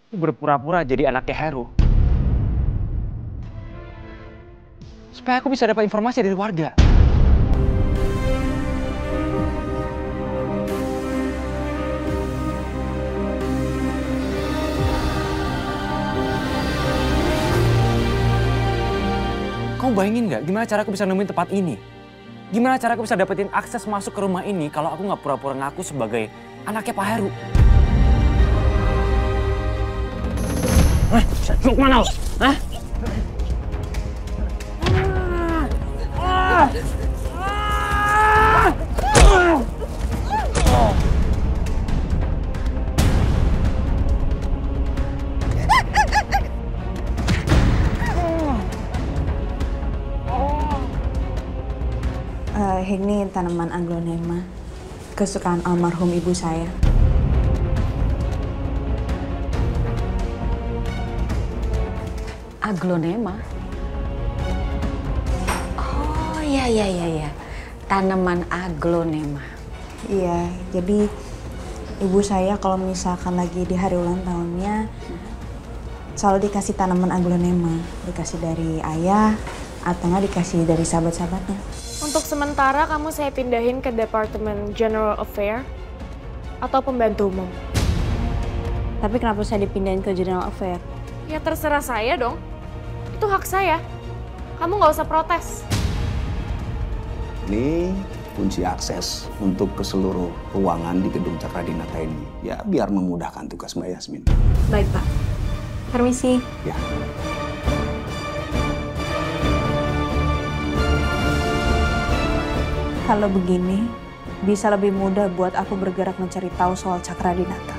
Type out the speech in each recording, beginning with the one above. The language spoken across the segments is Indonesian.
berpura-pura jadi anaknya Heru. Supaya aku bisa dapat informasi dari warga. Kamu bayangin nggak gimana cara aku bisa nemuin tempat ini? Gimana cara aku bisa dapetin akses masuk ke rumah ini kalau aku nggak pura-pura ngaku sebagai anaknya Pak Heru? Hah? Mau kemana lo? Hah? Ini tanaman aglonema, kesukaan almarhum ibu saya. Aglonema? Oh iya. Tanaman aglonema. Iya, jadi ibu saya kalau misalkan lagi di hari ulang tahunnya selalu dikasih tanaman aglonema, dikasih dari ayah atau nggak dikasih dari sahabat-sahabatnya. Untuk sementara kamu saya pindahin ke Departemen General Affair atau pembantu umum. Tapi kenapa saya dipindahin ke General Affair? Ya terserah saya dong. Itu hak saya. Kamu nggak usah protes. Ini kunci akses untuk ke seluruh ruangan di gedung Cakradinata ini. Ya, biar memudahkan tugas Mbak Yasmin. Baik, Pak. Permisi. Ya. Kalau begini, bisa lebih mudah buat aku bergerak mencari tahu soal Cakradinata.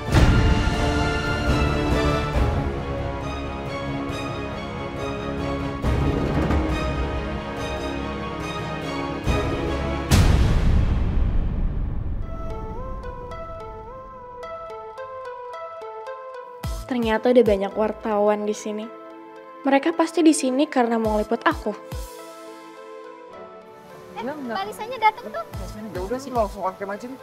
Ternyata ada banyak wartawan di sini. Mereka pasti di sini karena mau liput aku. Mbak Lisanya datang tuh. Ya udah sih, langsung pakai aja nih.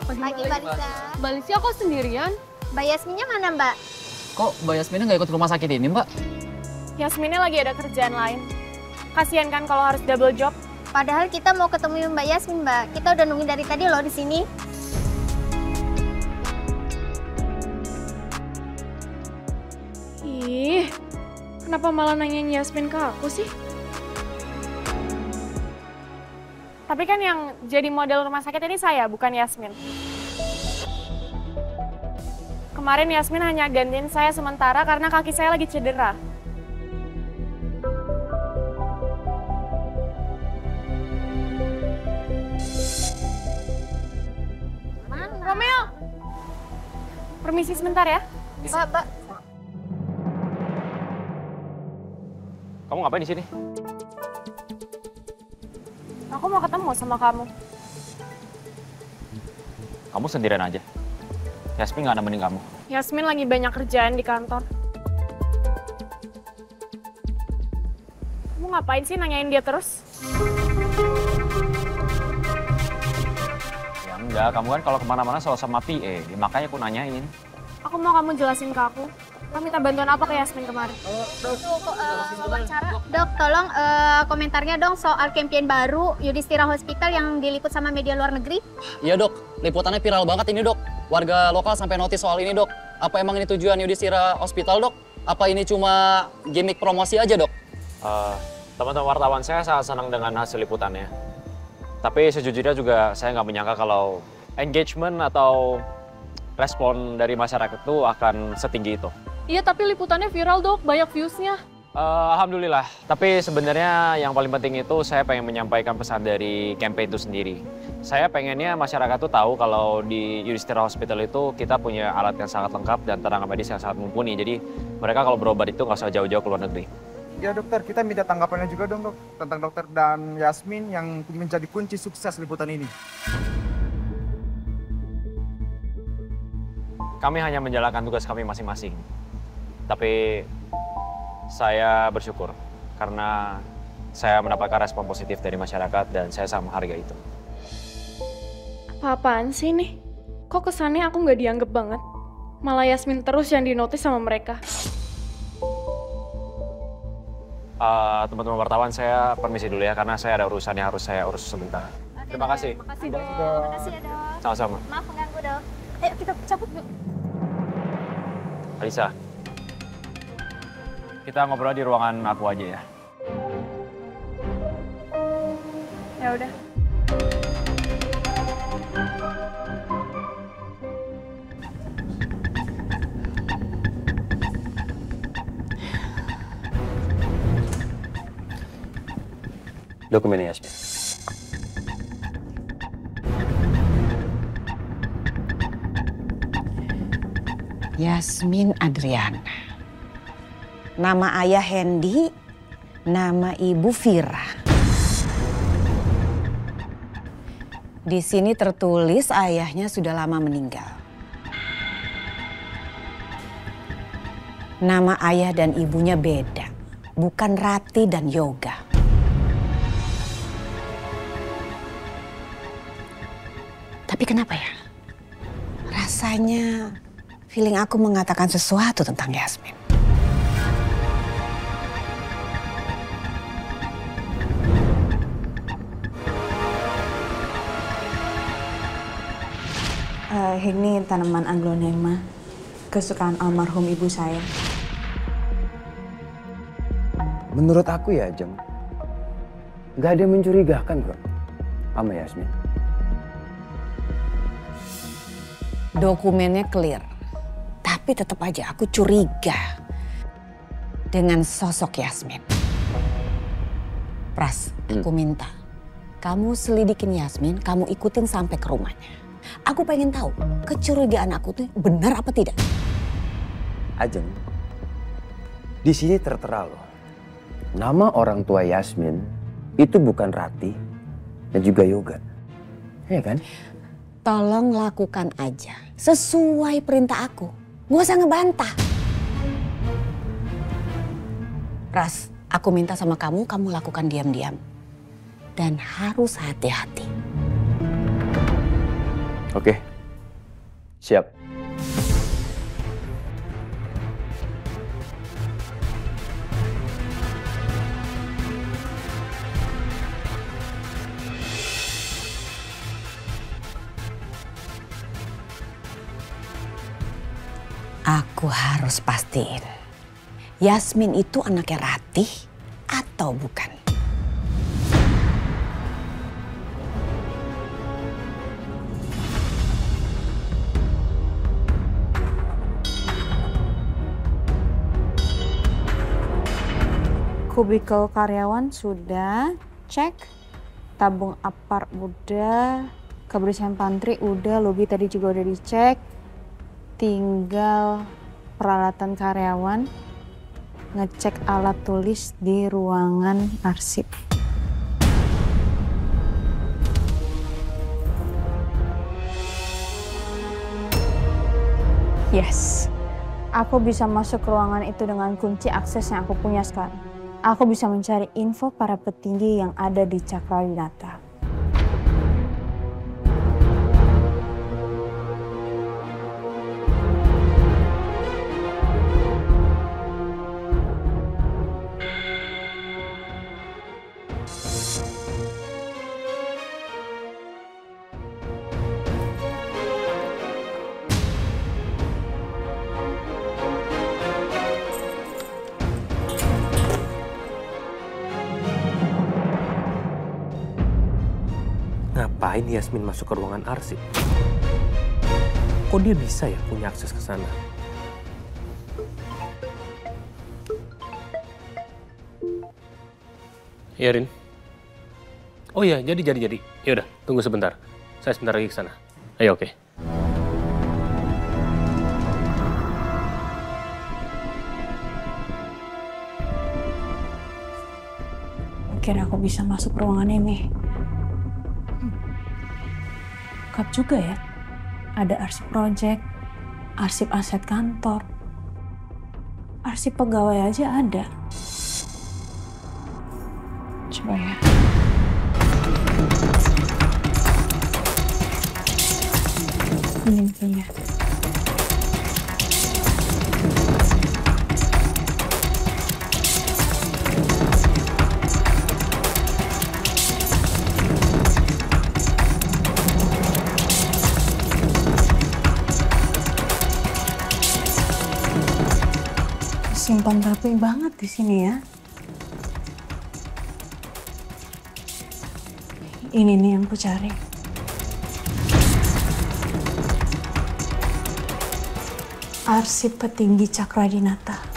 Pagi Mbak Lisa. Mbak Lisia kok sendirian? Mbak Yasminnya mana Mbak? Kok Mbak Yasminnya nggak ikut rumah sakit ini, Mbak? Yasminnya lagi ada kerjaan lain. Kasian kan kalau harus double job. Padahal kita mau ketemu Mbak Yasmin Mbak. Kita udah nungguin dari tadi loh di sini. Ih, kenapa malah nanyain Yasmin ke aku sih? Tapi kan yang jadi model rumah sakit ini saya, bukan Yasmin. Kemarin Yasmin hanya gantiin saya sementara karena kaki saya lagi cedera. Romeo, permisi sebentar ya. Mbak. Kamu ngapain di sini? Aku mau ketemu sama kamu. Kamu sendirian aja. Yasmin nggak nemenin kamu. Yasmin lagi banyak kerjaan di kantor. Kamu ngapain sih nanyain dia terus? Ya enggak, kamu kan kalau kemana-mana selalu sama PA, makanya aku nanyain. Aku mau kamu jelasin ke aku. Kamu minta bantuan apa ke Yasmin kemarin? Dok, tolong komentarnya dong soal campaign baru Yudhistira Hospital yang diliput sama media luar negeri. Iya, Dok. Liputannya viral banget ini, Dok. Warga lokal sampai notice soal ini, Dok. Apa emang ini tujuan Yudhistira Hospital, Dok? Apa ini cuma gimmick promosi aja, Dok? Teman-teman wartawan saya sangat senang dengan hasil liputannya. Tapi sejujurnya juga saya nggak menyangka kalau engagement atau respon dari masyarakat itu akan setinggi itu. Iya, tapi liputannya viral, Dok. Banyak views-nya. Alhamdulillah. Tapi sebenarnya yang paling penting itu saya pengen menyampaikan pesan dari campaign itu sendiri. Saya pengennya masyarakat tuh tahu kalau di Yudhistira Hospital itu kita punya alat yang sangat lengkap dan tenaga medis yang sangat mumpuni. Jadi mereka kalau berobat itu nggak usah jauh-jauh ke luar negeri. Ya dokter, kita minta tanggapannya juga dong dok tentang dokter dan Yasmin yang menjadi kunci sukses liputan ini. Kami hanya menjalankan tugas kami masing-masing. Tapi saya bersyukur karena saya mendapatkan respon positif dari masyarakat dan saya sangat menghargai itu. Apa-apaan sih nih? Kok kesannya aku nggak dianggap banget? Malah Yasmin terus yang dinotis sama mereka. Teman-teman wartawan, saya permisi dulu ya, karena saya ada urusan yang harus saya urus sebentar. Terima kasih. Makasih dok. Makasih ya dok. Sama-sama. Maaf mengganggu dok. Ayo kita cabut yuk. Alisa, kita ngobrol di ruangan aku aja ya. Ya udah. Dokumennya Yasmin. Yasmin Adriana. Nama ayah Hendy, nama ibu Vira. Di sini tertulis ayahnya sudah lama meninggal. Nama ayah dan ibunya beda, bukan Rati dan Yoga. Tapi kenapa ya? Rasanya feeling aku mengatakan sesuatu tentang Yasmin. Ini tanaman aglonema, kesukaan almarhum ibu saya. Menurut aku ya, Jeng, nggak ada yang mencurigakan kok sama Yasmin. Dokumennya clear, tapi tetap aja aku curiga dengan sosok Yasmin. Pras, aku minta kamu selidikin Yasmin, kamu ikutin sampai ke rumahnya. Aku pengen tahu kecurigaan aku tuh benar apa tidak. Ajeng, di sini tertera loh, nama orang tua Yasmin itu bukan Rati dan juga Yoga, ya kan? Tolong lakukan aja sesuai perintah aku. Nggak usah ngebantah. Pras, aku minta sama kamu, kamu lakukan diam-diam. Dan harus hati-hati. Oke, siap. Aku harus pastiin, Yasmin itu anaknya Ratih atau bukan? Kubikel karyawan sudah cek, tabung apar udah, kebersihan pantry udah, lobby tadi juga udah dicek. Tinggal peralatan karyawan, ngecek alat tulis di ruangan arsip. Yes, aku bisa masuk ke ruangan itu dengan kunci akses yang aku punya sekarang. Aku bisa mencari info para petinggi yang ada di Cakrawinata. Ngapain Yasmin masuk ke ruangan arsip? Kok dia bisa ya punya akses ke sana? Iya, Rin. Oh iya, jadi. Ya udah, tunggu sebentar. Saya sebentar lagi ke sana. Ayo, oke. Kira aku bisa masuk ruangan ini. Lengkap juga ya. Ada arsip proyek, arsip aset kantor, arsip pegawai aja ada. Coba ya. Ini infonya. Simpan rapi banget di sini ya. Ini nih yang ku cari. Arsip petinggi Cakradinata.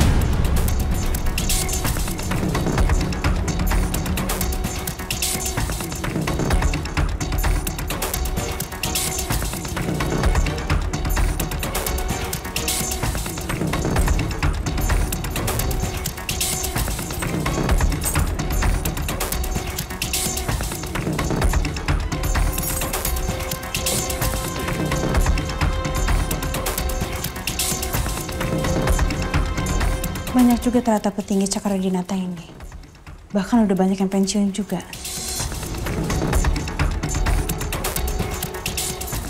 Banyak juga ternyata petinggi Cakradinata ini. Bahkan udah banyak yang pensiun juga.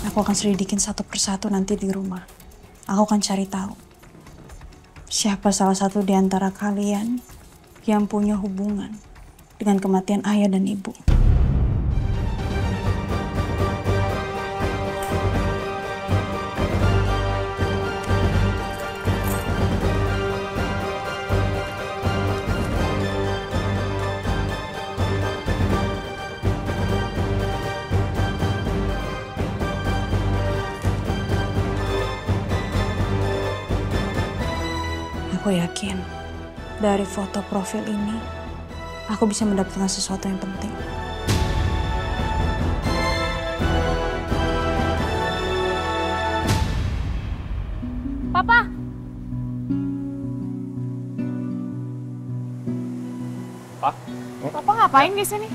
Aku akan selidikin satu persatu nanti di rumah. Aku akan cari tahu siapa salah satu di antara kalian yang punya hubungan dengan kematian ayah dan ibu. Aku yakin dari foto profil ini aku bisa mendapatkan sesuatu yang penting. Papa! Pak? Papa ngapain di sini?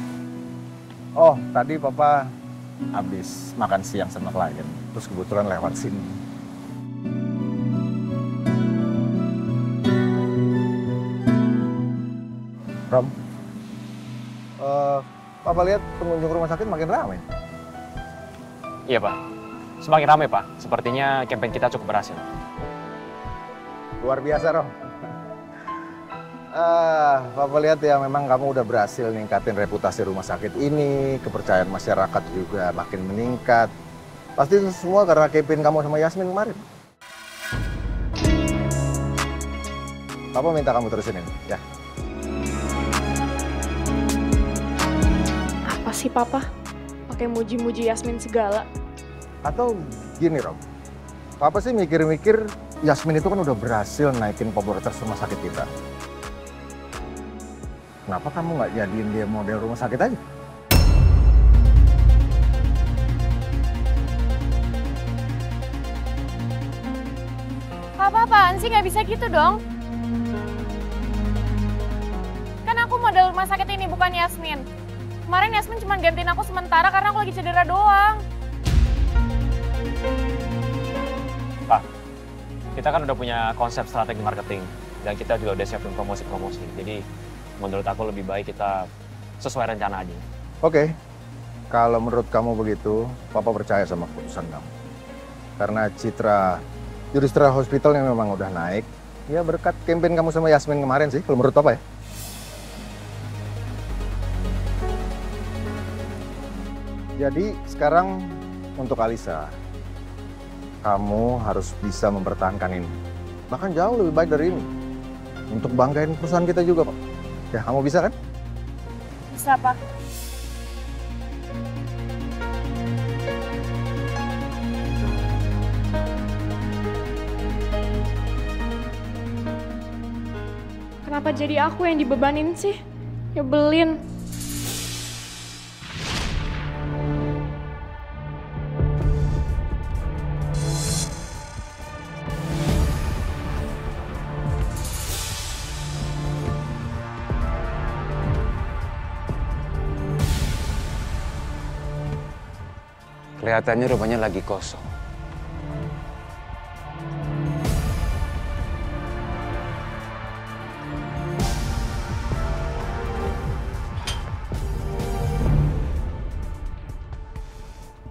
Oh, tadi Papa habis makan siang sama klien. Terus kebetulan lewat sini. Rom, Papa lihat pengunjung rumah sakit makin ramai. Iya, Pak. Semakin ramai, Pak. Sepertinya campaign kita cukup berhasil. Luar biasa, Rom. Papa lihat ya memang kamu udah berhasil ningkatin reputasi rumah sakit ini, kepercayaan masyarakat juga makin meningkat. Pasti itu semua karena campaign kamu sama Yasmin kemarin. Papa minta kamu terusin ini, ya. Apa sih Papa? Pakai muji-muji Yasmin segala. Atau gini, Rom. Papa sih mikir-mikir Yasmin itu kan udah berhasil naikin popularitas rumah sakit kita. Kenapa kamu nggak jadiin dia model rumah sakit aja? Papa apaan sih? Nggak bisa gitu dong. Kan aku model rumah sakit ini, bukan Yasmin. Kemarin Yasmin cuma gantiin aku sementara karena aku lagi cedera doang. Pak, kita kan udah punya konsep strategi marketing. Dan kita juga udah siapin promosi-promosi. Jadi menurut aku lebih baik kita sesuai rencana aja. Oke, kalau menurut kamu begitu, Papa percaya sama keputusan kamu. Karena citra Yudhistira Hospital yang memang udah naik, ya berkat campaign kamu sama Yasmin kemarin sih, kalau menurut Papa ya. Jadi sekarang untuk Alisa, kamu harus bisa mempertahankan ini. Bahkan jauh lebih baik dari ini. Untuk banggain perusahaan kita juga, Pak. Ya, kamu bisa kan? Bisa, Pak. Kenapa jadi aku yang dibebanin sih? Nyebelin. Kelihatannya rumahnya lagi kosong.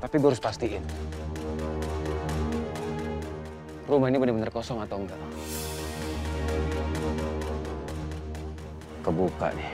Tapi gue harus pastiin. rumah ini benar-benar kosong atau enggak. Kebuka nih.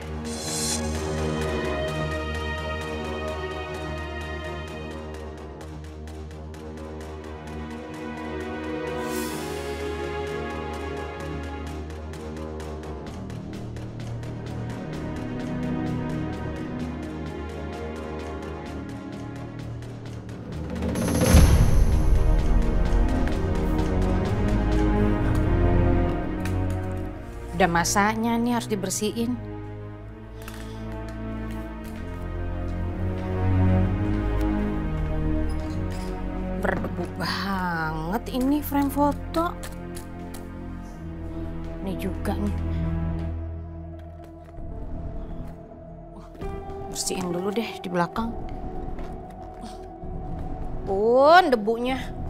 Udah masaknya nih harus dibersihin. Berdebu banget ini frame foto. Ini juga nih. Bersihin dulu deh di belakang. Pun debunya.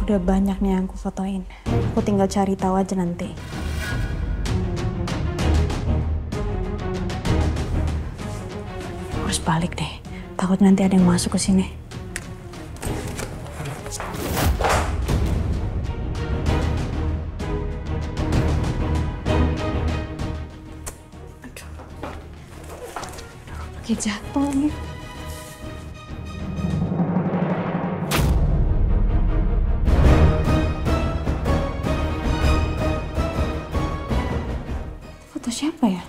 Udah banyak nih yang aku fotoin. Aku tinggal cari tahu aja nanti. Harus balik deh. Takut nanti ada yang masuk ke sini. Oke, jatuh nih. Foto siapa ya?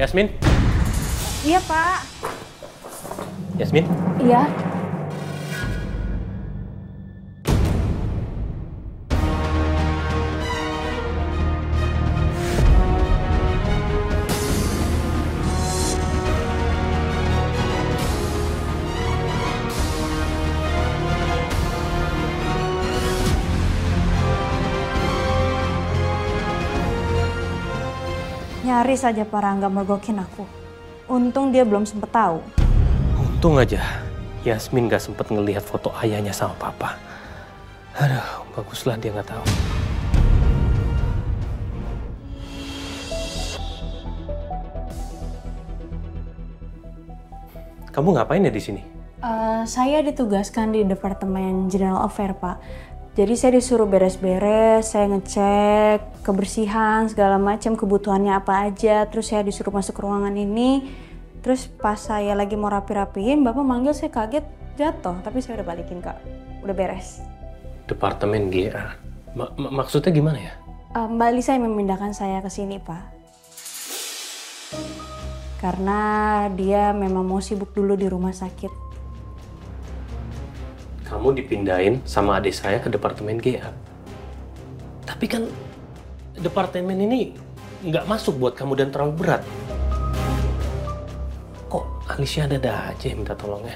Yasmin? Iya, Pak. Yasmin? Iya. Nyaris aja Pak Rangga mergokin aku. Untung dia belum sempet tahu. Untung aja Yasmin gak sempet ngelihat foto ayahnya sama papa. Aduh, baguslah dia gak tahu. Kamu ngapain ya di sini? Saya ditugaskan di Departemen General Affair, Pak. Jadi saya disuruh beres-beres, saya ngecek kebersihan, segala macam kebutuhannya apa aja. Terus saya disuruh masuk ke ruangan ini. Terus pas saya lagi mau rapi-rapiin, Bapak manggil, saya kaget jatuh. Tapi saya udah balikin, Kak. Udah beres. Departemen GA. Maksudnya gimana ya? Mbak Lisa yang memindahkan saya ke sini, Pak. Karena dia memang mau sibuk dulu di rumah sakit. Kamu dipindahin sama adik saya ke Departemen GA. Tapi kan departemen ini nggak masuk buat kamu dan terlalu berat. Kok Alicia ada aja yang minta tolongnya?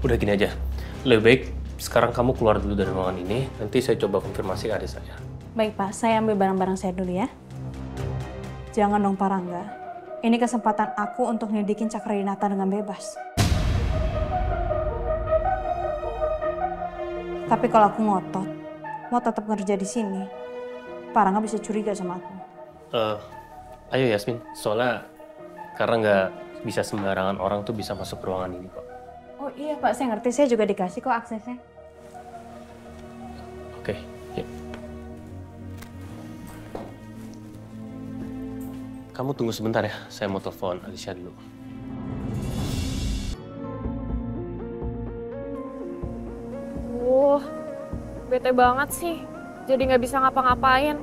Udah gini aja, lebih baik sekarang kamu keluar dulu dari ruangan ini, nanti saya coba konfirmasi ke adik saya. Baik Pak, saya ambil barang-barang saya dulu ya. Jangan dong Pak Rangga. Ini kesempatan aku untuk nyelidikin Cakradinata dengan bebas. Tapi kalau aku ngotot, mau tetap kerja di sini, Parangga bisa curiga sama aku. Ayo Yasmin, soalnya karena nggak bisa sembarangan orang tuh bisa masuk ruangan ini kok. Oh iya Pak, saya ngerti. Saya juga dikasih kok aksesnya. Oke, yuk. Kamu tunggu sebentar ya, saya mau telepon Alicia dulu. Bete banget sih. Jadi nggak bisa ngapa-ngapain.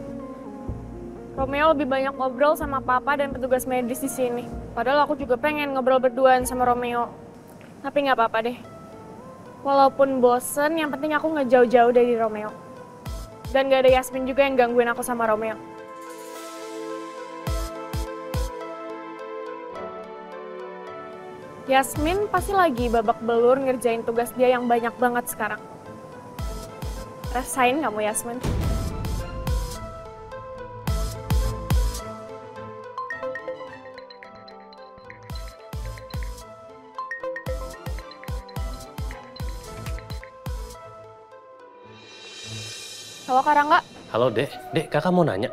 Romeo lebih banyak ngobrol sama papa dan petugas medis di sini. Padahal aku juga pengen ngobrol berduaan sama Romeo. Tapi nggak apa-apa deh. Walaupun bosen, yang penting aku nggak jauh-jauh dari Romeo. Dan nggak ada Yasmin juga yang gangguin aku sama Romeo. Yasmin pasti lagi babak belur ngerjain tugas dia yang banyak banget sekarang. Rasain kamu, Yasmin. Halo Karangga. Halo Dek, kakak mau nanya.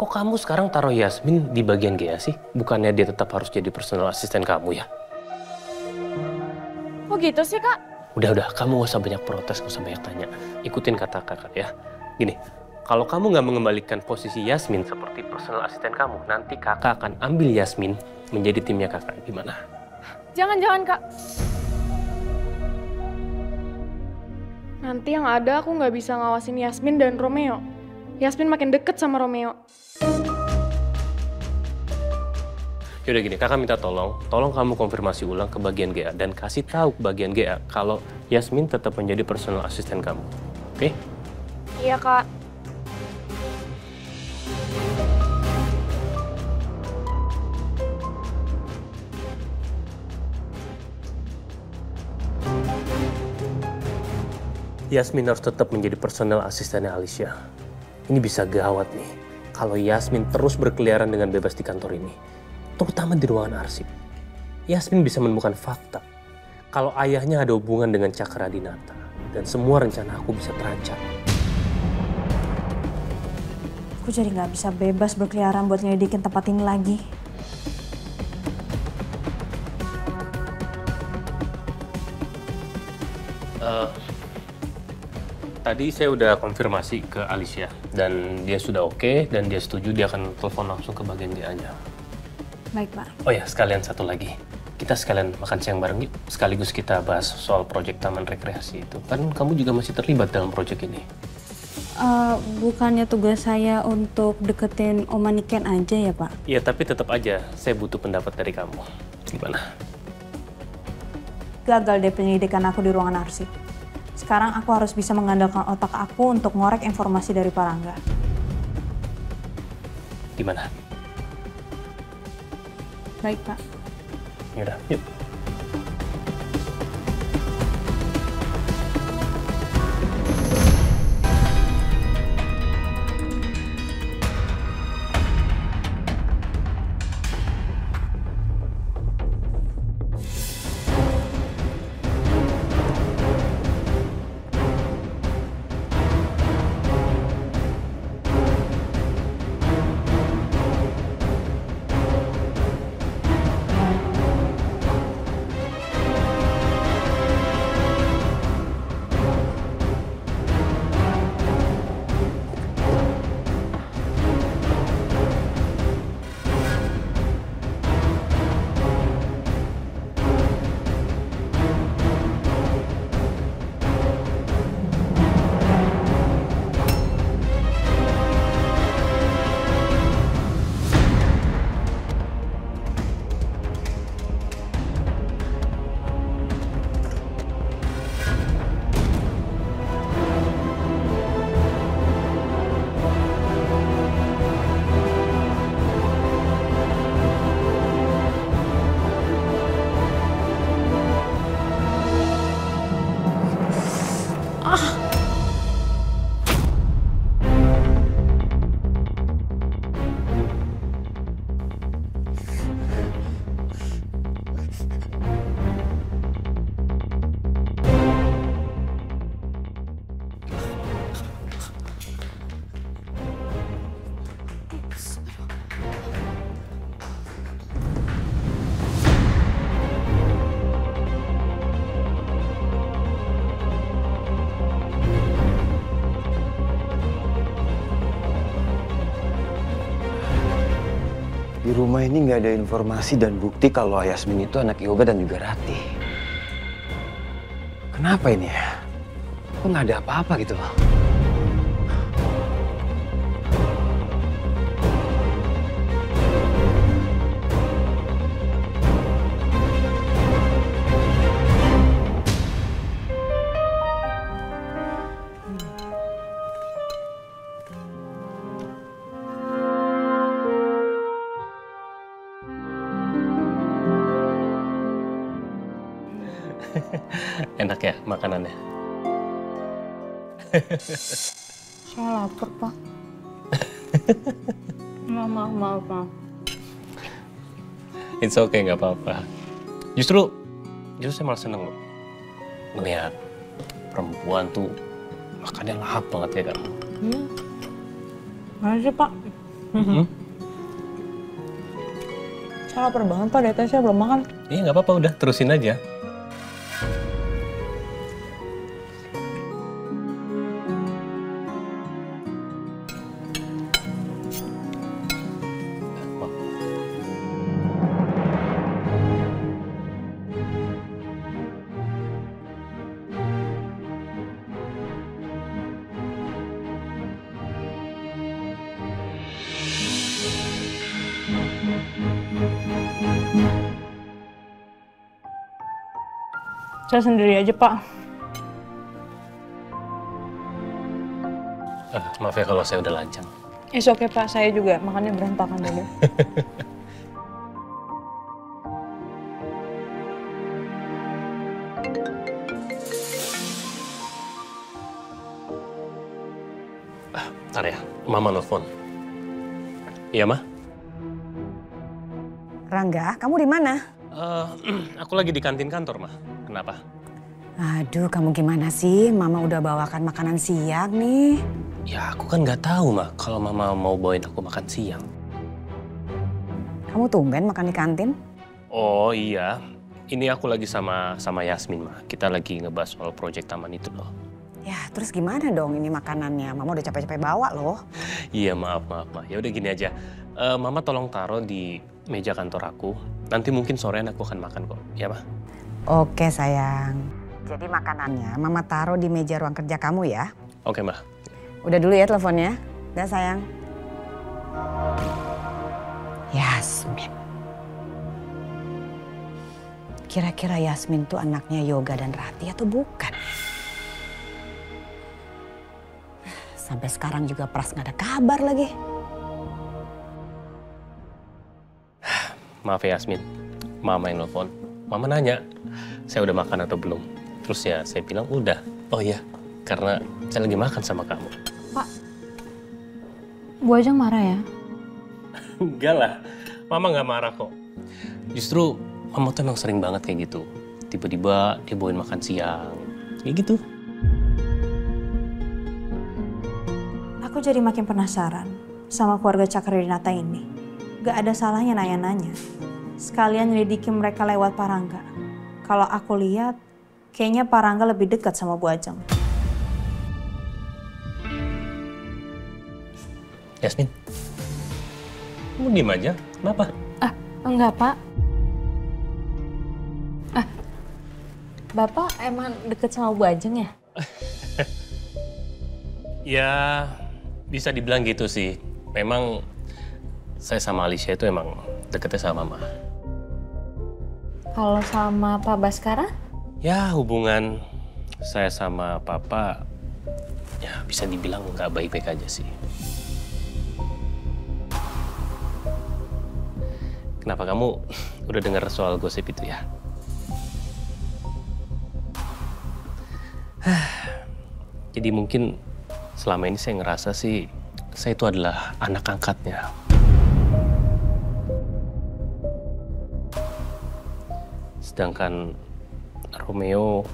Kok kamu sekarang taruh Yasmin di bagian GA sih? Bukannya dia tetap harus jadi personal asisten kamu ya? Kok gitu sih, Kak? Udah, kamu gak usah banyak protes, gak usah banyak tanya. Ikutin kata kakak ya. Gini, kalau kamu gak mengembalikan posisi Yasmin seperti personal asisten kamu, nanti kakak akan ambil Yasmin menjadi timnya kakak. Gimana? Jangan, Kak. Nanti yang ada aku nggak bisa ngawasin Yasmin dan Romeo. Yasmin makin deket sama Romeo. Yaudah gini, kakak minta tolong kamu konfirmasi ulang ke bagian GA dan kasih tahu ke bagian GA kalau Yasmin tetap menjadi personal asisten kamu. Oke? Iya, Kak. Yasmin harus tetap menjadi personal asistennya Alicia. Ini bisa gawat nih kalau Yasmin terus berkeliaran dengan bebas di kantor ini. Terutama di ruangan arsip. Yasmin bisa menemukan fakta kalau ayahnya ada hubungan dengan Cakradinata dan semua rencana aku bisa terancam. Aku jadi nggak bisa bebas berkeliaran buat nyelidikin tempat ini lagi. Tadi saya udah konfirmasi ke Alicia dan dia sudah oke dan dia setuju dia akan telepon langsung ke bagian GA-nya. Baik, Pak. Oh ya, sekalian satu lagi. Kita sekalian makan siang bareng yuk. Sekaligus kita bahas soal proyek taman rekreasi itu. Kan kamu juga masih terlibat dalam proyek ini. Bukannya tugas saya untuk deketin Oma Niken aja ya, Pak? Iya, tapi tetap aja saya butuh pendapat dari kamu. Gimana? Gagal deh penyelidikan aku di ruangan arsip. Sekarang aku harus bisa mengandalkan otak aku untuk ngorek informasi dari Parangga. Gimana? Baik, Pak. Yaudah, yuk. Di rumah ini nggak ada informasi dan bukti kalau Yasmin itu anak Yoga dan juga Rati. Kenapa ini ya? Kok nggak ada apa-apa gitu loh? Enak ya makanannya? Saya lapar, Pak. Maaf, Pak. It's okay, nggak apa-apa. Justru saya malah seneng loh melihat perempuan tuh makannya lahap banget ya kan. Mana sih, Pak? Saya lapar banget, Pak. Dari tadi saya belum makan. Iya nggak apa-apa, udah terusin aja. Saya sendiri aja, Pak. Maaf ya kalau saya udah lancang. It's okay, Pak. Saya juga makannya berantakan dulu. Ntar ya, Mama nelfon. Iya, Ma? Rangga, kamu di mana? Aku lagi di kantin kantor, Ma. Kenapa? Aduh, kamu gimana sih? Mama udah bawakan makanan siang nih. Ya, aku kan nggak tahu, Ma, kalau Mama mau bawain aku makan siang. Kamu tumben makan di kantin? Oh iya, ini aku lagi sama Yasmin, Ma. Kita lagi ngebahas soal proyek taman itu loh. Ya, terus gimana dong ini makanannya? Mama udah capek-capek bawa loh. Iya, maaf, Ma. Ya udah gini aja. Mama tolong taruh di meja kantor aku. Nanti mungkin sorean aku akan makan kok, ya, Ma? Oke, sayang. Jadi makanannya Mama taruh di meja ruang kerja kamu ya. Oke, Ma. Udah dulu ya teleponnya. Udah, sayang. Yasmin. Kira-kira Yasmin tuh anaknya Yoga dan Rati atau bukan? Sampai sekarang juga Pras nggak ada kabar lagi. Maaf ya, Yasmin. Mama yang nelfon. Mama nanya, saya udah makan atau belum. Terus ya saya bilang udah. Oh iya, karena saya lagi makan sama kamu. Pak, Bu Ajeng marah ya? Enggak lah, Mama nggak marah kok. Justru Mama tuh emang sering banget kayak gitu. Tiba-tiba dia bawain makan siang, kayak gitu. Aku jadi makin penasaran sama keluarga Cakradinata ini. Gak ada salahnya nanya-nanya. Sekalian nyelidiki mereka lewat Parangga. Kalau aku lihat, kayaknya Parangga lebih dekat sama Bu Ajeng. Yasmin, kamu diem aja, kenapa? Enggak, Pak. Bapak emang deket sama Bu Ajeng ya? Ya, bisa dibilang gitu sih. Memang saya sama Alicia itu emang deketnya sama Mama. Kalau sama Pak Baskara? Ya, hubungan saya sama Papa ya bisa dibilang nggak baik-baik aja sih. Kenapa kamu udah dengar soal gosip itu ya? Jadi mungkin selama ini saya ngerasa sih saya itu adalah anak angkatnya. Sedangkan Romeo,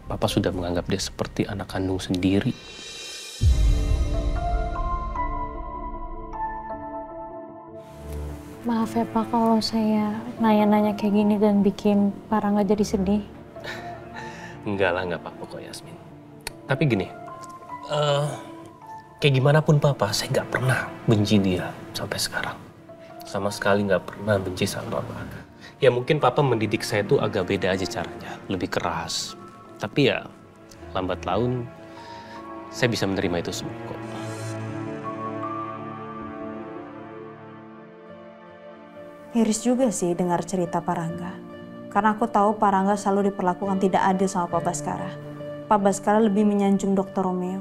Papa sudah menganggap dia seperti anak kandung sendiri. Maaf ya Pak kalau saya nanya-nanya kayak gini dan bikin Parangga jadi sedih. Enggak lah, nggak apa-apa kok Yasmin. Tapi gini, kayak gimana pun Papa, saya nggak pernah benci dia sampai sekarang. sama sekali nggak pernah benci sama Papa. Ya mungkin Papa mendidik saya tuh agak beda aja caranya, lebih keras. Tapi ya lambat laun saya bisa menerima itu semua kok. Miris juga sih dengar cerita Pak Rangga. Karena aku tahu Pak Rangga selalu diperlakukan tidak adil sama Pak Baskara. Pak Baskara lebih menyanjung Dr. Romeo.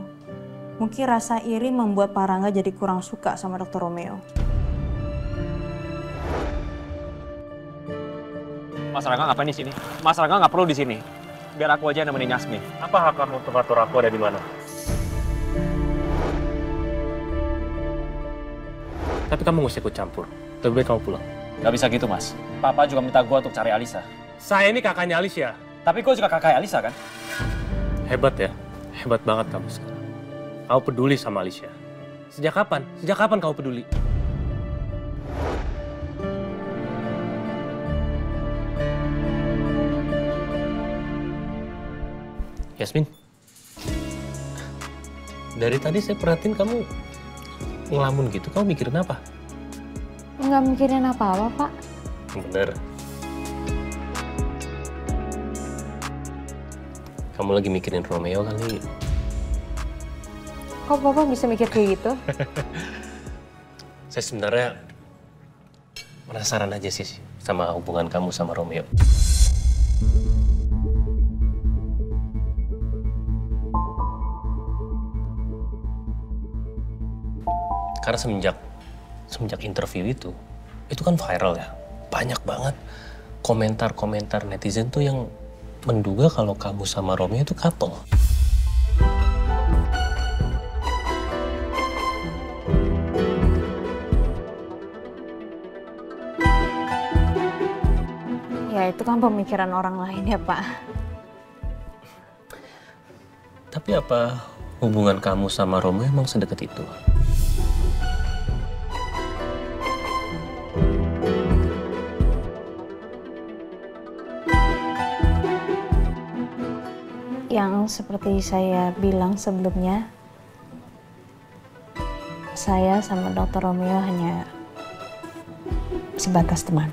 Mungkin rasa iri membuat Pak Rangga jadi kurang suka sama Dr. Romeo. Mas Rangga ngapain di sini? Mas Rangga nggak perlu di sini. Biar aku aja yang nemenin Yasmin. Apa hak kamu untuk atur aku ada di mana? Tapi kamu nggak usah ikut campur. Lebih baik kamu pulang. Gak bisa gitu, Mas. Papa juga minta gua untuk cari Alisa. Saya ini kakaknya Alicia. Tapi gua juga kakak Alisa, kan? Hebat ya. Hebat banget kamu sekarang. Kamu peduli sama Alicia. Sejak kapan? Sejak kapan kamu peduli? Yasmin, dari tadi saya perhatiin kamu ngelamun gitu. Kamu mikirin apa? Nggak mikirin apa-apa, Pak. Bener. Kamu lagi mikirin Romeo kali. Kok Papa bisa mikir kayak gitu? Saya sebenarnya penasaran aja sih sama hubungan kamu sama Romeo. Karena semenjak interview itu kan viral ya. Banyak banget komentar-komentar netizen tuh yang menduga kalau kamu sama Romeo itu couple. Ya itu kan pemikiran orang lain ya, Pak. Tapi apa hubungan kamu sama Romeo emang sedekat itu? Yang seperti saya bilang sebelumnya, saya sama Dr. Romeo hanya sebatas teman.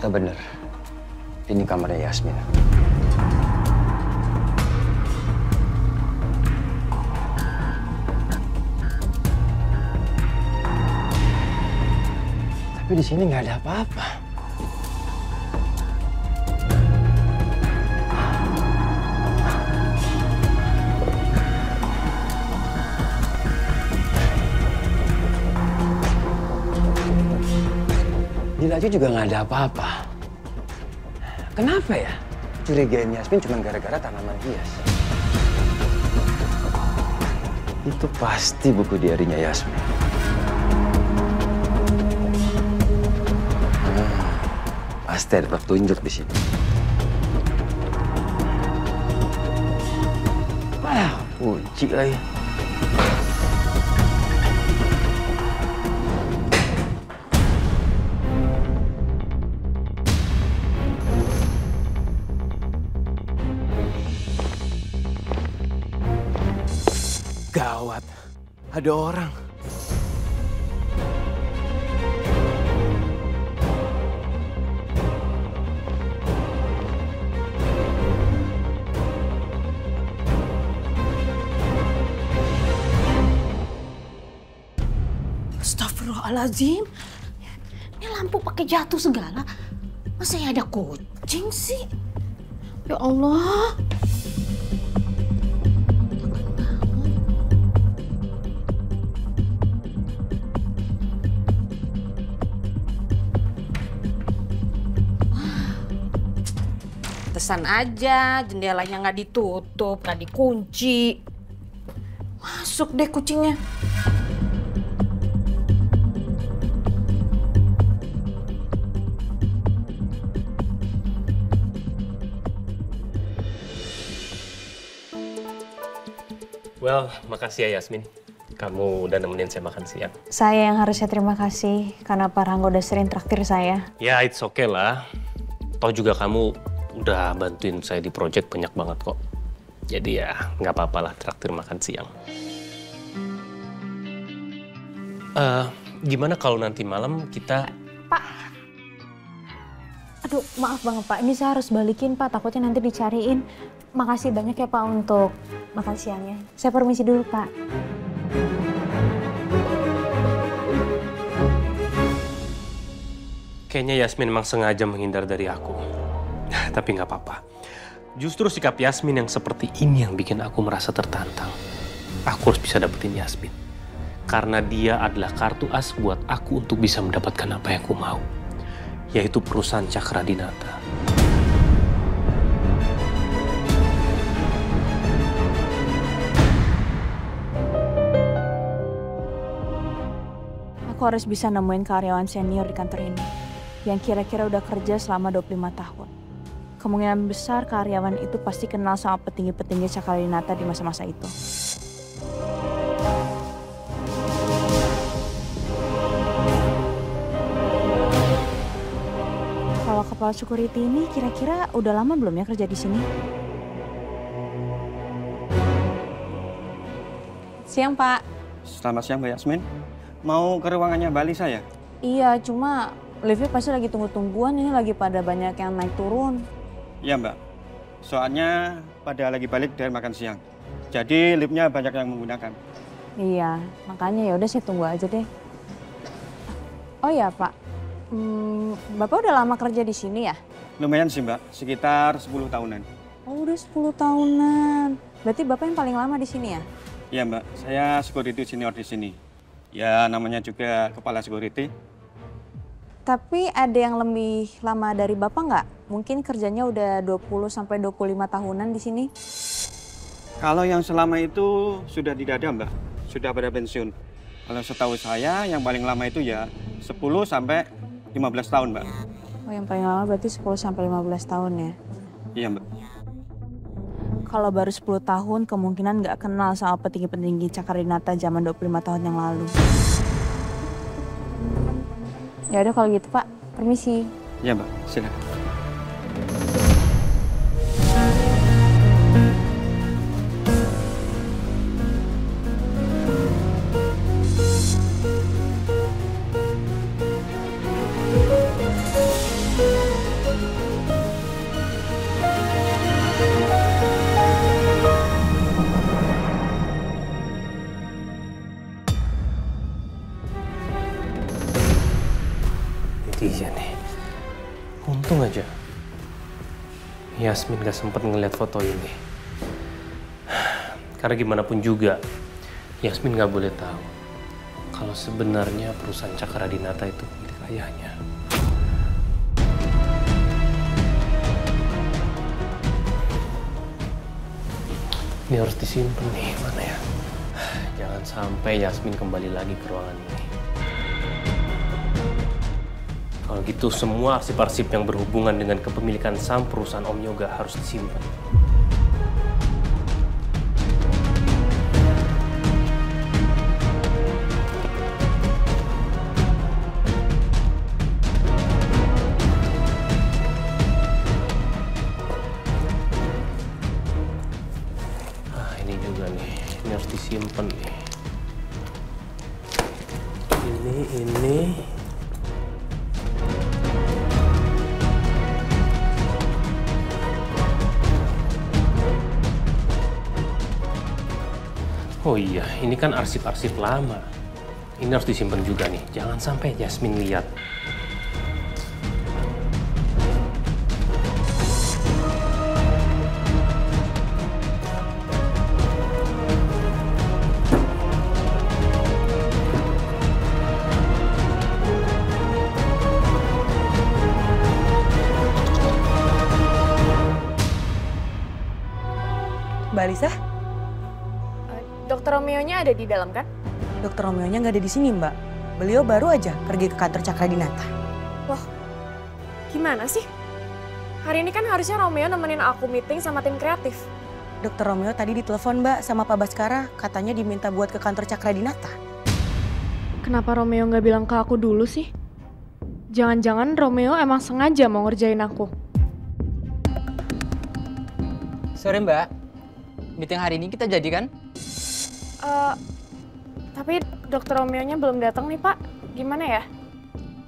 Bener, ini kamarnya Yasmin. Tapi di sini nggak ada apa-apa. Di laju juga nggak ada apa-apa. Kenapa ya? Curigain Yasmin cuma gara-gara tanaman hias. Itu pasti buku diarinya Yasmin. Pasti ada petunjuk di sini. Wah, kunci lagi. Gawat, ada orang. Astagfirullahaladzim. Ini lampu pakai jatuh segala. Masa ya ada kucing sih? Ya Allah. Pantesan aja jendelanya nggak ditutup, nggak dikunci. Masuk deh kucingnya. Well, makasih ya Yasmin. Kamu udah nemenin saya makan siang. Saya yang harusnya terima kasih karena Pak Rangga udah sering traktir saya. Ya, it's okay lah. Toh juga kamu udah bantuin saya di project banyak banget kok. Jadi ya, nggak apa-apa lah traktir makan siang. Gimana kalau nanti malam kita... Pak, aduh maaf banget Pak, ini saya harus balikin Pak, takutnya nanti dicariin. Makasih banyak ya Pak untuk makan siangnya. Saya permisi dulu Pak. Kayaknya Yasmin memang sengaja menghindar dari aku. Tapi nggak apa-apa. Justru sikap Yasmin yang seperti ini yang bikin aku merasa tertantang. Aku harus bisa dapetin Yasmin. Karena dia adalah kartu as buat aku untuk bisa mendapatkan apa yang aku mau. Yaitu perusahaan Cakradinata. Aku harus bisa nemuin karyawan senior di kantor ini yang kira-kira udah kerja selama 25 tahun. Kemungkinan besar karyawan itu pasti kenal sama petinggi-petinggi Cakradinata di masa-masa itu. Kalau kepala security ini kira-kira udah lama belum ya kerja di sini? Siang, Pak. Selamat siang, Mbak Yasmin. Mau ke ruangannya Mbak Lisa ya? Iya, cuma liftnya pasti lagi tunggu-tungguan. Ini lagi pada banyak yang naik turun. Iya, Mbak. Soalnya pada lagi balik dari makan siang. Jadi liftnya banyak yang menggunakan. Iya, makanya ya udah saya tunggu aja deh. Oh ya, Pak. Bapak udah lama kerja di sini ya? Lumayan sih, Mbak. Sekitar 10 tahunan. Oh, udah 10 tahunan. Berarti Bapak yang paling lama di sini ya? Iya, Mbak. Saya security senior di sini. Ya, namanya juga kepala security. Tapi ada yang lebih lama dari Bapak nggak? Mungkin kerjanya udah 20-25 tahunan di sini? Kalau yang selama itu sudah tidak ada, Mbak. Sudah pada pensiun. Kalau setahu saya, yang paling lama itu ya 10-15 tahun, Mbak. Oh, yang paling lama berarti 10-15 tahun ya? Iya, Mbak. Kalau baru 10 tahun, kemungkinan nggak kenal sama petinggi-petinggi Cakradinata zaman 25 tahun yang lalu. Ya udah kalau gitu, Pak. Permisi. Iya, Mbak. Silakan. Iya nih, untung aja Yasmin gak sempet ngeliat foto ini. Karena gimana pun juga, Yasmin gak boleh tahu kalau sebenarnya perusahaan Cakradinata itu milik ayahnya. Ini harus disimpan nih, mana ya? Jangan sampai Yasmin kembali lagi ke ruangan ini. Kalau gitu semua arsip-arsip yang berhubungan dengan kepemilikan saham perusahaan Om Yoga harus disimpan. Ah, ini juga nih, ini harus disimpan nih. Ini. Oh iya, ini kan arsip-arsip lama. Ini harus disimpan juga nih. Jangan sampai Yasmin lihat. Mbak Lisa? Dokter Romeo-nya ada di dalam kan? Dokter Romeo-nya nggak ada di sini, Mbak. Beliau baru aja pergi ke kantor Cakradinata. Wah, gimana sih? Hari ini kan harusnya Romeo nemenin aku meeting sama tim kreatif. Dokter Romeo tadi ditelepon Mbak sama Pak Baskara, katanya diminta buat ke kantor Cakradinata. Kenapa Romeo nggak bilang ke aku dulu sih? Jangan-jangan Romeo emang sengaja mau ngerjain aku. Sore Mbak, meeting hari ini kita jadi kan? Tapi dokter Romeo-nya belum datang nih Pak. Gimana ya?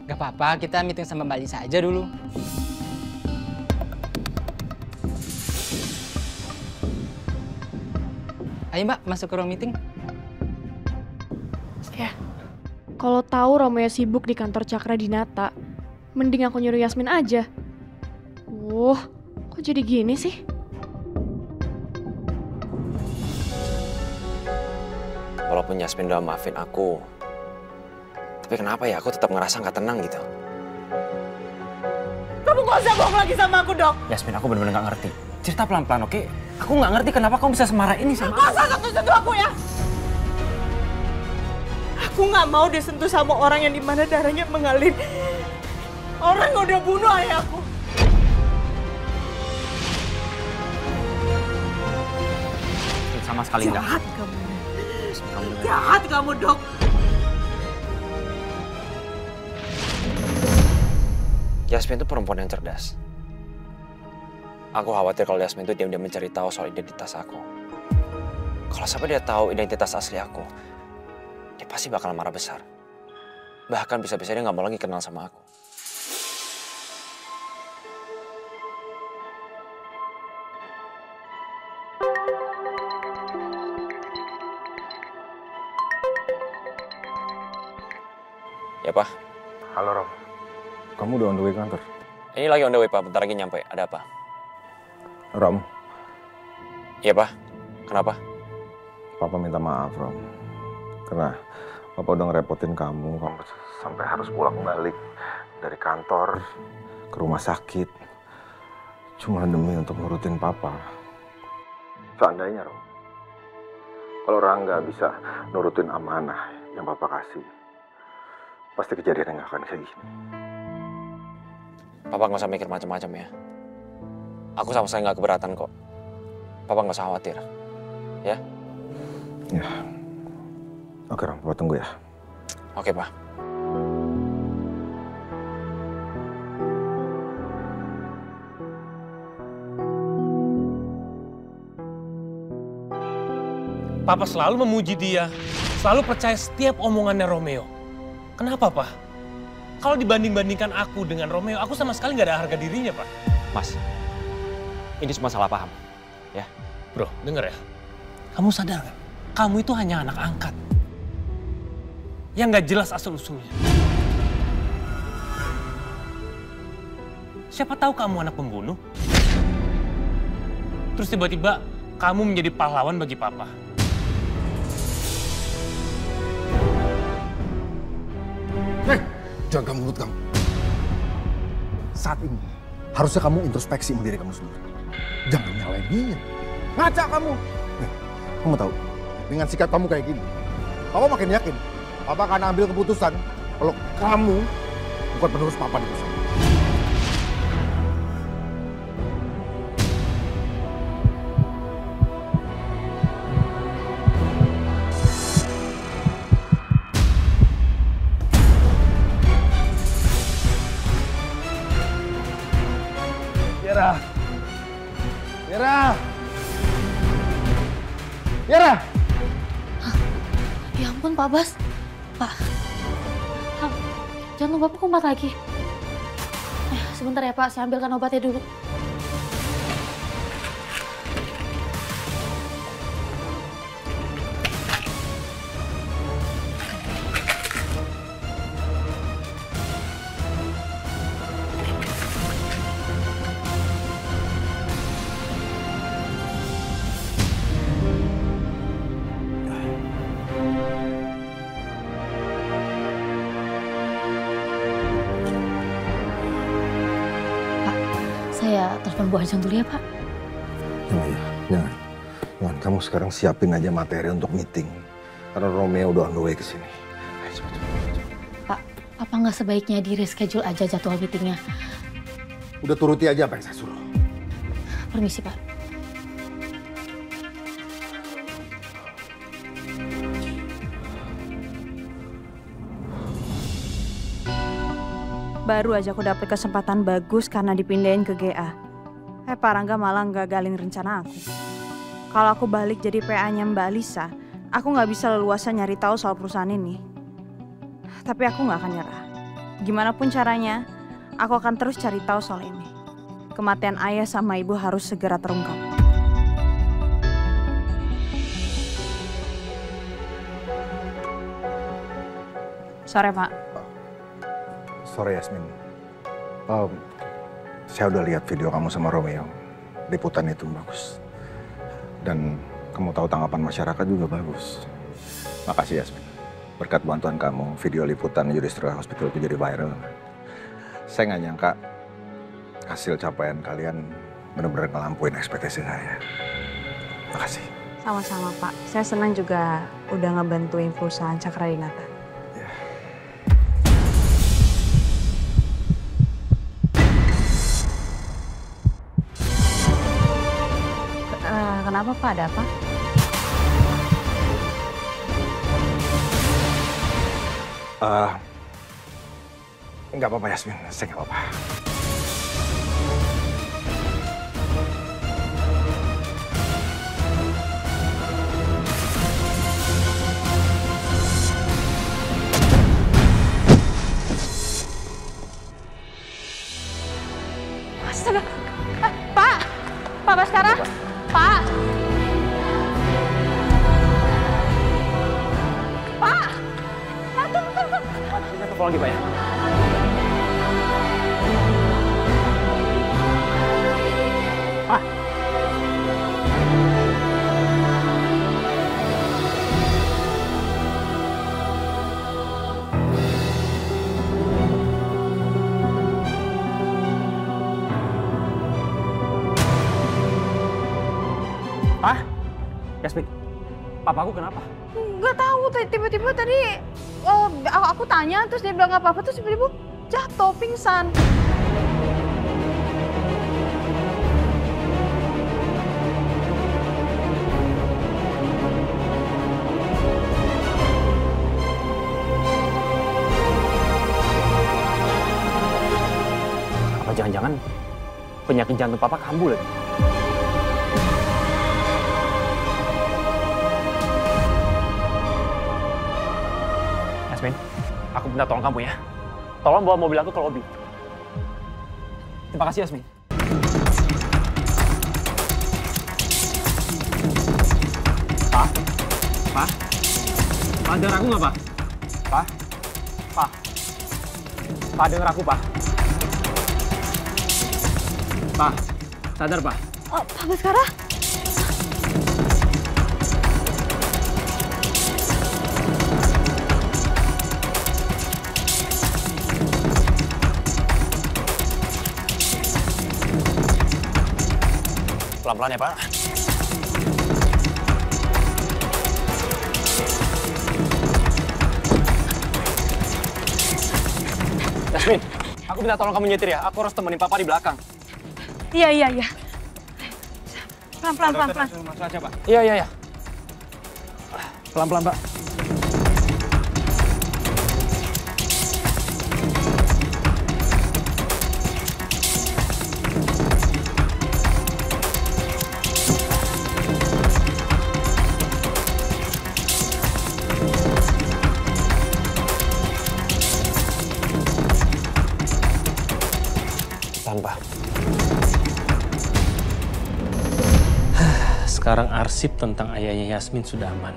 Gak apa-apa, kita meeting sama Mbak Lisa aja dulu. Ayo Mbak, masuk ke ruang meeting. Ya, kalau tahu Romeo sibuk di kantor Cakradinata, mending aku nyuruh Yasmin aja. Kok jadi gini sih? Walaupun Yasmin udah maafin aku, tapi kenapa ya aku tetap ngerasa nggak tenang gitu? Kamu gak usah bohong lagi sama aku, Dok. Yasmin, aku bener-bener nggak ngerti. Cerita pelan-pelan, oke? Aku nggak ngerti kenapa kamu bisa semarah ini sama aku. Gak usah sentuh-sentuh aku ya. Aku nggak mau disentuh sama orang yang dimana darahnya mengalir. Orang yang udah bunuh ayahku. Sama sekali enggak. Jahat kamu. Jahat kamu, Dok. Yasmin itu perempuan yang cerdas. Aku khawatir kalau Yasmin itu diam-diam mencari tahu soal identitas aku. Kalau sampai dia tahu identitas asli aku, dia pasti bakal marah besar. Bahkan bisa-bisa dia nggak mau lagi kenal sama aku. Ya, Pak. Halo, Rom. Kamu udah on the way kantor? Ini lagi on the way, Pak. Bentar lagi nyampe. Ada apa? Rom. Iya, Pak. Kenapa? Papa minta maaf, Rom. Karena Papa udah ngerepotin kamu sampai harus pulang balik dari kantor ke rumah sakit. Cuma demi untuk nurutin Papa. Seandainya, Rom. Kalau Rangga bisa nurutin amanah yang Papa kasih, pasti kejadian nggak akan kayak gini. Papa nggak usah mikir macam-macam ya. Aku sama sekali nggak keberatan kok. Papa nggak usah khawatir. Ya? Ya. Oke, Ram. Papa tunggu ya. Oke, Pak. Papa selalu memuji dia, selalu percaya setiap omongannya Romeo. Kenapa, Pak? Kalau dibanding-bandingkan aku dengan Romeo, aku sama sekali nggak ada harga dirinya, Pak. Mas, ini cuma salah paham, ya. Bro, denger ya. Kamu sadar nggak? Kamu itu hanya anak angkat. Yang nggak jelas asal-usulnya. Siapa tahu kamu anak pembunuh? Terus tiba-tiba kamu menjadi pahlawan bagi Papa. Jaga mulut kamu. Saat ini, harusnya kamu introspeksi diri kamu sendiri. Jangan nyalain dia. Ngaca kamu. Kamu tahu, dengan sikap kamu kayak gini, Papa makin yakin Papa akan ambil keputusan kalau kamu bukan penerus Papa di perusahaan. Tiara! Tiara! Tiara! Ya ampun Pak Bas. Pak. Jangan lupa kumat lagi. Sebentar ya Pak, saya ambilkan obatnya dulu. Saya telepon Bu Ajeng dulu ya, Pak. Jangan. Jangan, kamu sekarang siapin aja materi untuk meeting. Karena Romeo udah on the way ke sini. Ayo, cepat. Pak, Papa nggak sebaiknya di reschedule aja jadwal meetingnya. Udah turuti aja apa yang saya suruh. Permisi, Pak. Baru aja aku dapet kesempatan bagus karena dipindahin ke GA. Pak Rangga malah gagalin rencana aku. Kalau aku balik jadi PA-nya Mbak Alisa, aku nggak bisa leluasa nyari tahu soal perusahaan ini. Tapi aku nggak akan nyerah. Gimana pun caranya, aku akan terus cari tahu soal ini. Kematian ayah sama ibu harus segera terungkap. Sore, Pak. Sore, Yasmin. Saya udah lihat video kamu sama Romeo. Liputan itu bagus. Dan kamu tahu tanggapan masyarakat juga bagus. Makasih, Yasmin. Berkat bantuan kamu, video liputan Yudhistira Hospital itu jadi viral. Saya nggak nyangka hasil capaian kalian benar-benar ngelampuin ekspektasi saya. Makasih. Sama-sama, Pak. Saya senang juga udah ngebantuin perusahaan Cakradinata. Kenapa, Pak? Ada apa? Nggak apa-apa, Yasmin. Saya nggak apa-apa. Astaga! Pak! Pak Baskara! Pak! Pak! Kita telepon lagi, Pak ya. Pak! Pak? Yasmin, papaku kenapa? Nggak tahu, tiba-tiba tadi aku tanya, terus dia bilang nggak apa-apa, terus tiba-tiba jatuh, pingsan. Apa jangan-jangan penyakit jantung papa kambuh lagi? Yasmin, aku minta tolong kamu ya. Tolong bawa mobil aku ke lobi. Terima kasih, Yasmin. Pak? Pak? Pak, dengar aku nggak, Pak? Pak? Pak? Pak, dengar aku, Pak? Pak, sadar, Pak? Oh, Pak Baskara? Pelan-pelan ya, Pak. Yasmin, aku minta tolong kamu nyetir ya. Aku harus temenin papa di belakang. Iya. Pelan-pelan. Masuk aja, Pak. Iya. Pelan-pelan, Pak. Tanpa. Sekarang arsip tentang ayahnya Yasmin sudah aman.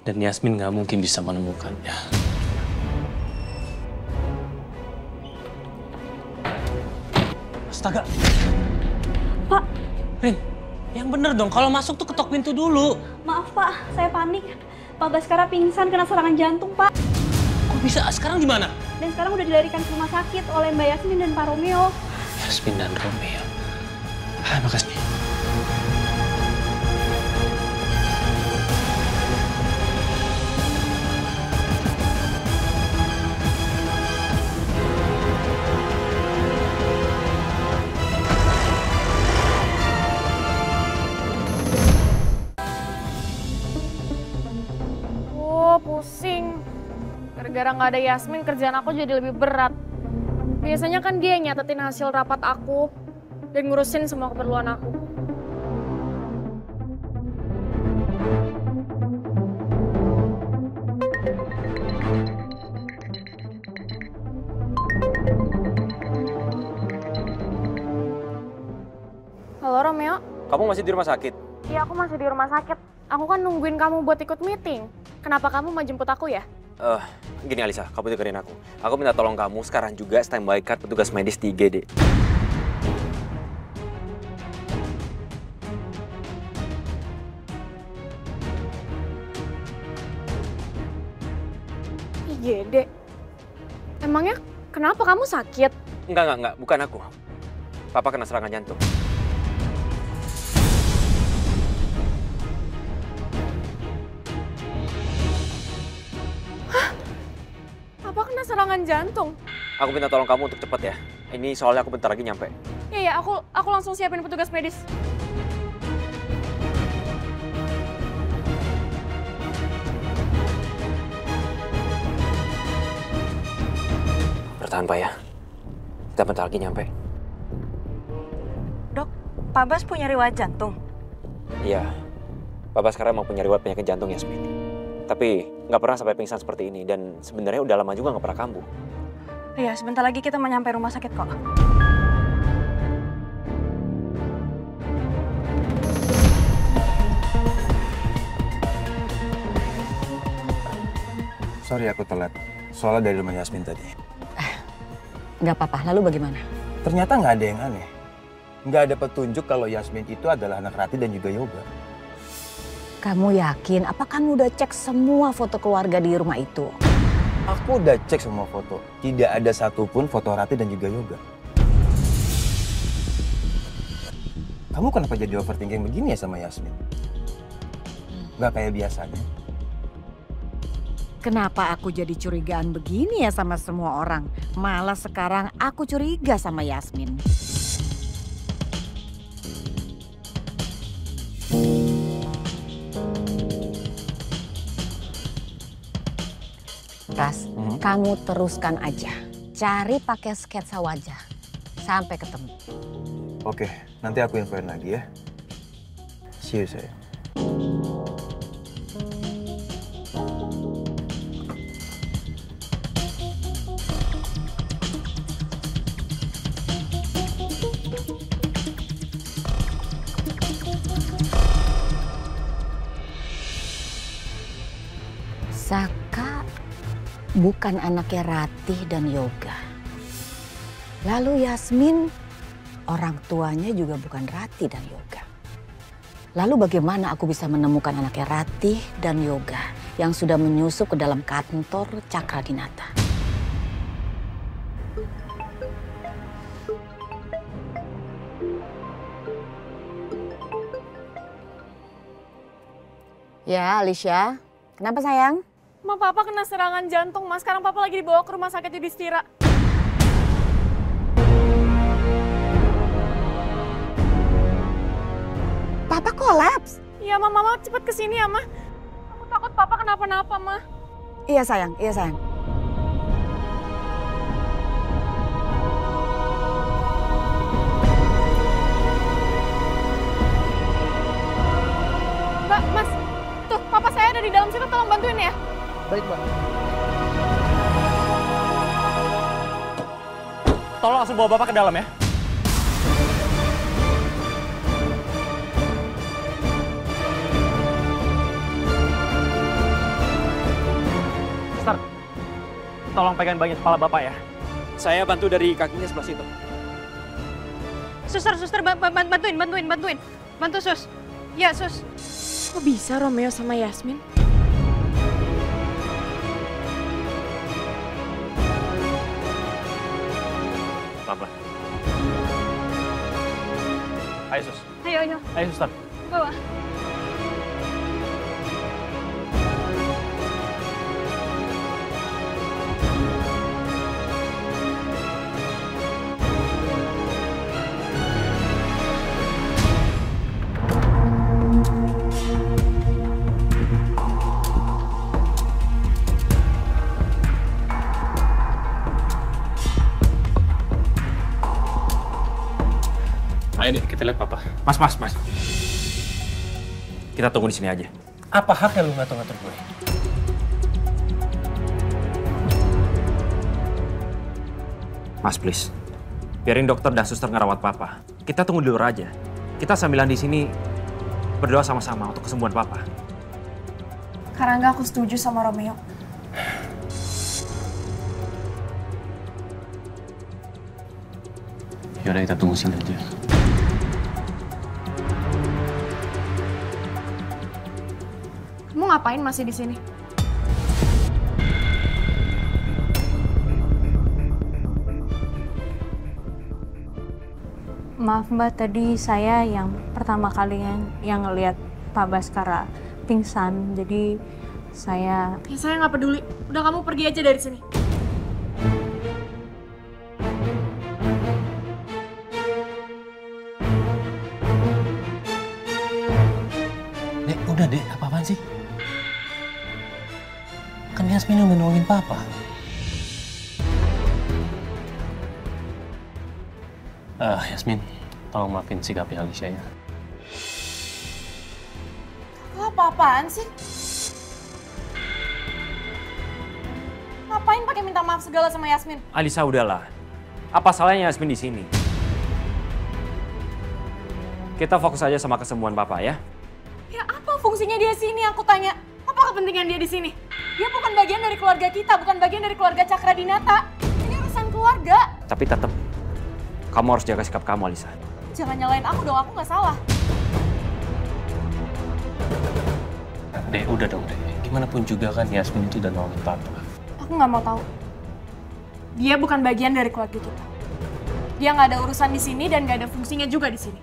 Dan Yasmin nggak mungkin bisa menemukannya. Astaga. Pak. Rin, yang bener dong. Kalau masuk tuh ketok pintu dulu. Maaf, Pak. Saya panik. Pak Baskara pingsan kena serangan jantung, Pak. Kok bisa? Sekarang di mana? Dan sekarang udah dilarikan ke rumah sakit oleh Mbak Yasmin dan Pak Romeo. Yasmin dan Romeo. Makasih. Pusing. Gara-gara nggak ada Yasmin, kerjaan aku jadi lebih berat. Biasanya kan dia yang nyatetin hasil rapat aku dan ngurusin semua keperluan aku. Halo Romeo? Kamu masih di rumah sakit? Iya, aku masih di rumah sakit. Aku kan nungguin kamu buat ikut meeting. Kenapa kamu mau jemput aku ya? Gini Alisa, kamu dengerin aku. Aku minta tolong kamu sekarang juga standby-kan petugas medis di IGD. IGD? Emangnya kenapa kamu sakit? Enggak, bukan aku. Papa kena serangan jantung. Apa kena serangan jantung? Aku minta tolong kamu untuk cepet ya. Ini soalnya aku bentar lagi nyampe. Iya, aku langsung siapin petugas medis. Bertahan Pak ya. Kita bentar lagi nyampe. Dok, Pak Bas punya riwayat jantung? Iya. Papa sekarang mau punya riwayat penyakit jantung Yasmin. Tapi nggak pernah sampai pingsan seperti ini dan sebenarnya udah lama juga nggak pernah kambuh. Iya, sebentar lagi kita mau nyampe rumah sakit kok. Sorry aku telat. Soalnya dari rumah Yasmin tadi. Nggak apa-apa, lalu bagaimana? Ternyata nggak ada yang aneh. Nggak ada petunjuk kalau Yasmin itu adalah anak Rati dan juga Yoga. Kamu yakin? Apa kamu udah cek semua foto keluarga di rumah itu? Aku udah cek semua foto. Tidak ada satupun foto Rati dan juga Yoga. Kamu kenapa jadi overthinking begini ya sama Yasmin? Gak kayak biasanya. Kenapa aku jadi curigaan begini ya sama semua orang? Malah sekarang aku curiga sama Yasmin. Ras, kamu teruskan aja. Cari pakai sketsa wajah. Sampai ketemu. Oke, nanti aku infoin lagi ya. See you, sayang. Saka bukan anaknya Ratih dan Yoga. Lalu Yasmin, orang tuanya juga bukan Ratih dan Yoga. Lalu bagaimana aku bisa menemukan anaknya Ratih dan Yoga yang sudah menyusup ke dalam kantor Cakradinata? Ya, Alicia. Kenapa sayang? Ma, Papa kena serangan jantung, Mas. Sekarang Papa lagi dibawa ke rumah sakit Yudhistira. Papa kolaps? Iya, Ma. Mama cepet kesini ya, Ma. Aku takut Papa kenapa-napa, Ma. Iya, sayang. Iya, sayang. Mbak, Mas. Tuh, Papa saya ada di dalam situ. Tolong bantuin ya. Baik, Mbak. Tolong langsung bawa Bapak ke dalam ya. Suster, tolong pegang bagian kepala Bapak ya. Saya bantu dari kakinya sebelah situ. Suster, bantuin. Bantu, Sus. Ya, Sus. Kok bisa Romeo sama Yasmin? Pelan-pelan. Ayo, Sus. Ayo. Ayo, Suster. Bawa. kita lihat papa. Mas. Kita tunggu di sini aja. Apa haknya lu ngatur-ngatur gue? Mas, please. Biarin dokter dan suster ngerawat papa. Kita tunggu di luar aja. Kita sambilan di sini berdoa sama-sama untuk kesembuhan papa. Karangga, aku setuju sama Romeo. Yaudah, kita tunggu sini aja. Kamu ngapain masih di sini? Maaf Mbak, tadi saya yang pertama kali yang ngelihat Pak Baskara pingsan, jadi saya... Ya saya nggak peduli, udah kamu pergi aja dari sini. Dek, udah dek, apa-apaan sih? Kan Yasmin yang nolongin papa. Yasmin, tolong maafin sikapnya Alicia ya. Lo apa-apaan sih? Ngapain pakai minta maaf segala sama Yasmin? Alisa, udahlah. Apa salahnya Yasmin di sini? Kita fokus aja sama kesembuhan papa ya. Ya apa fungsinya dia sini, aku tanya. Apa kepentingan dia di sini? Dia bukan bagian dari keluarga kita, bukan bagian dari keluarga Cakradinata. Ini urusan keluarga. Tapi tetap, kamu harus jaga sikap kamu, Alisa. Jangan nyalain aku dong, aku nggak salah. Dek, udah dong dek. Gimana pun juga kan Yasmin itu udah nolongin papa. Aku nggak mau tahu. Dia bukan bagian dari keluarga kita. Dia nggak ada urusan di sini dan nggak ada fungsinya juga di sini.